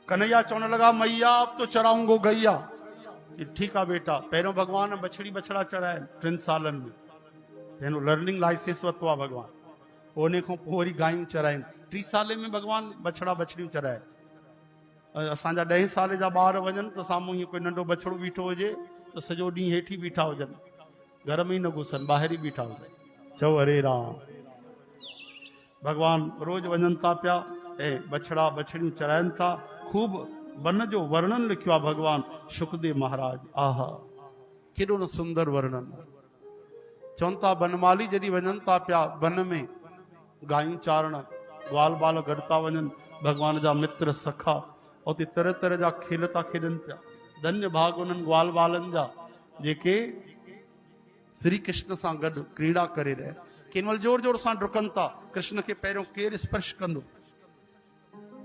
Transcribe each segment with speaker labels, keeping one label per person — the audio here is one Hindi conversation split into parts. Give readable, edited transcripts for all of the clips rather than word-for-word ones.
Speaker 1: कन्हैया चवण लगा मैया अब तो चराऊंगो गैया। ठीक है बेटा, पहिरों भगवान बछड़ी बछड़ा चढ़ाए 3 सालनि में, जंहिंजो लर्निंग लाइसेंस वरितो आहे भगवान। उन खां पोइ वरी गायूं चराइनि। 3 साल में भगवान बछड़ा बछड़ियूं चराए। असांजा 10 साल जा ॿार वञनि त साम्हूं हीअं कोई नंढो बछड़ो बीठो हुजे त सॼो ॾींहुं हेठि ई बीठा हुजनि, घर में ई न घुसनि, ॿाहिरि ई बीठा हुजनि। चओ हरे राम। भगवान रोज वञनि था पिया ऐं बछड़ा बछड़ियूं चराइनि था। खूब वन जो वर्णन लिखियो आहे भगवान शुकदेव महाराज। आहा, केॾो न सुंदर वर्णन आहे। चवनि था बनमाली जॾहिं वञनि था पिया वन में गायूं चारण, ग्वाल बाल गॾु था वञनि, भगवान जा मित्र सखा उते तरह तरह जा खेल था खेॾनि पिया। धन्य भाग उन्हनि ग्वाल बालनि जा जेके श्री कृष्ण सां गॾु क्रीड़ा करे रहे। केॾी महिल जोर जोर सां डुकनि था, कृष्ण खे पहिरियों केरु स्पर्श कंदो।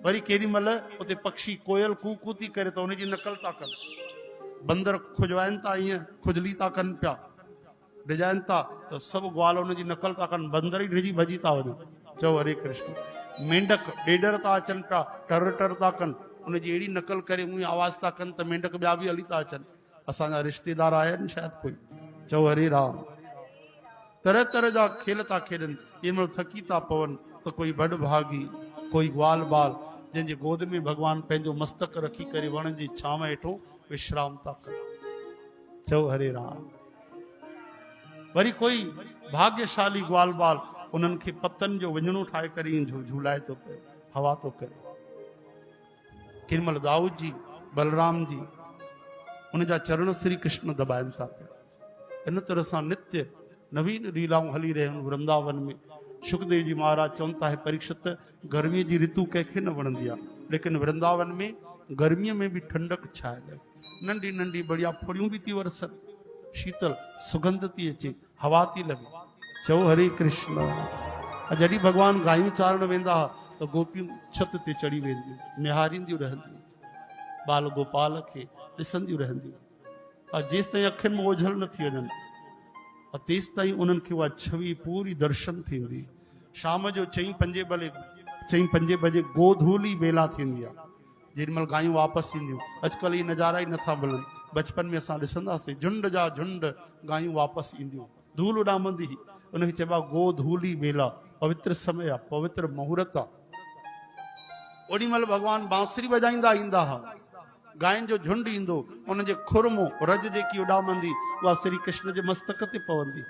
Speaker 1: वरी केॾी महिल उते पक्षी कोयल कू कू थी करे त उनजी नकल था कनि। बंदर खुजवाइनि था, ईअं खुजली था कनि पिया, डिजाइन था त सभु ग्वाल उनजी नकल था कनि, बंदर ई डिजी भॼी था वञनि। चओ हरे कृष्ण। मेंढक ॾेडर था अचनि पिया, टर टर था कनि, उनजी अहिड़ी नकल करे उहे आवाज़ था कनि त मेंढक ॿिया बि हली था अचनि। असांजा रिश्तेदार आया आहिनि शायदि कोई। चओ हरे राम। तरह तरह जा खेल था खेॾनि। कंहिं महिल थकी था पवनि त कोई बड़ भागी, कोई ग्वाल बाल जंहिंजे गोद में भगवान पंहिंजो मस्तक रखी करे वण जी छांव हेठों विश्राम था कनि। चओ हरे राम। वरी कोई भाग्यशाली ग्वाल बाल उन्हनि खे पतनि जो विञणो ठाहे करे झूलाए थो पियो, हवा थो करे। केॾी महिल दाऊद जी, बलराम जी उनजा चरण श्री कृष्ण दबाइनि था पिया। इन तरह सां नित्य नवीन लीलाऊं हली रहियूं वृंदावन में। शुकदेव जी महाराज चवनि था परीक्षित, गर्मीअ जी ऋतु कंहिंखे न वणंदी आहे, लेकिन वृंदावन में गर्मीअ में बि ठंडक छायल आहे। नंढी नंढी बढ़िया फुड़ियूं बि थी वरसनि, शीतल सुगंध थी अचे, हवा थी लगे। चओ हरे कृष्ण। जॾहिं भगवान गायूं चारण वेंदा त गोपियूं छत ते चढ़ी वेंदियूं, निहारींदियूं रहंदियूं, बाल गोपाल खे ॾिसंदियूं रहंदियूं। जेसि ताईं अखियुनि में ओझल न थी वञनि तेसि ताईं उन्हनि खे उहा छवि पूरी दर्शन थींदी। शाम जो 4-5 बजे गोधूली बेला थींदी आहे, जेॾीमहिल गायूं वापसि ईंदियूं। अॼुकल्ह इहे नज़ारा ई नथा मिलनि। बचपन में असां ॾिसंदासीं झुंड जा झुंड गायूं वापसि ईंदियूं, धूल उॾामंदी। उनखे चइबो आहे गोधूली बेला, पवित्र समय आहे, पवित्र मुहूर्त आहे। ओॾी महिल भगवान बांसुरी वॼाईंदा ईंदा हुआ, गायनि जो झुंड ईंदो, उनजे खुरमो रज जेकी उॾामंदी उहा श्री कृष्ण जे मस्तक ते पवंदी,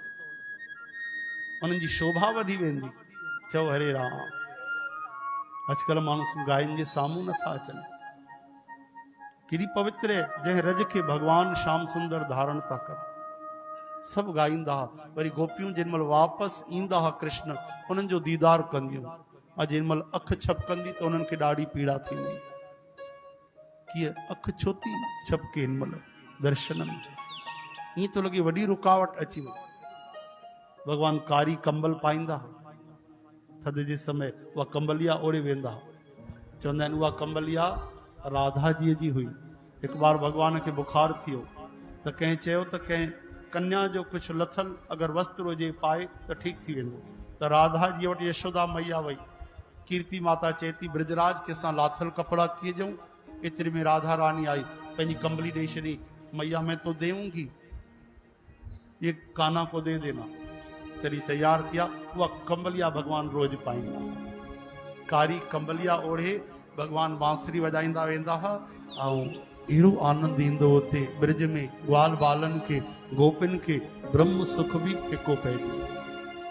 Speaker 1: उन्हनि जी शोभा वधी वेंदी। चओ हरे राम। अॼुकल्ह माण्हू गायनि जे साम्हूं नथा अचनि। केॾी पवित्र आहे, जंहिं रज खे भगवान श्याम सुंदर धारण था कनि। सभु ॻाईंदा हुआ। वरी गोपियूं जेॾी महिल वापसि ईंदा हुआ कृष्ण, उन्हनि जो दीदार कंदियूं। ऐं जेॾी महिल अखि छपकंदी त उन्हनि खे ॾाढी पीड़ा थींदी। कीअं अखि छो थी छपके हिन महिल दर्शन में? ईअं थो लॻे वॾी रुकावट अची वई। भगवान कारी कंबल पाईंदा, थधि जे समय उहा कंबलिया ओढ़े वेंदा। चवंदा आहिनि उहा कंबलिया राधा जीअ जी हुई। हिकु बार भगवान खे बुखार थियो त कंहिं चयो त कंहिं कन्या जो कुझु लथल अगरि वस्त्र हुजे पाए त ठीकु थी वेंदो। त राधा जी वटि यशोदा मैया वई। कीर्ति माता चए थी ब्रजराज के सां लाथल कपिड़ा कीअं ॾियूं? एतिरे में राधा रानी आई, पंहिंजी कंबली ॾेई छॾी। मैया मैं तो देऊंगी, ये काना को दे देना। तॾहिं तैयार थिया। उहा कंबलिया भगवान रोज पाईंदा। कारी कंबलिया ओढ़े भगवान बांसुरी वॼाईंदा वेंदा हुआ ऐं अहिड़ो आनंद ईंदो हुते ब्रज में। ग्वाल बालनि खे, गोपिन खे ब्रह्म सुख बि फिको पइजे।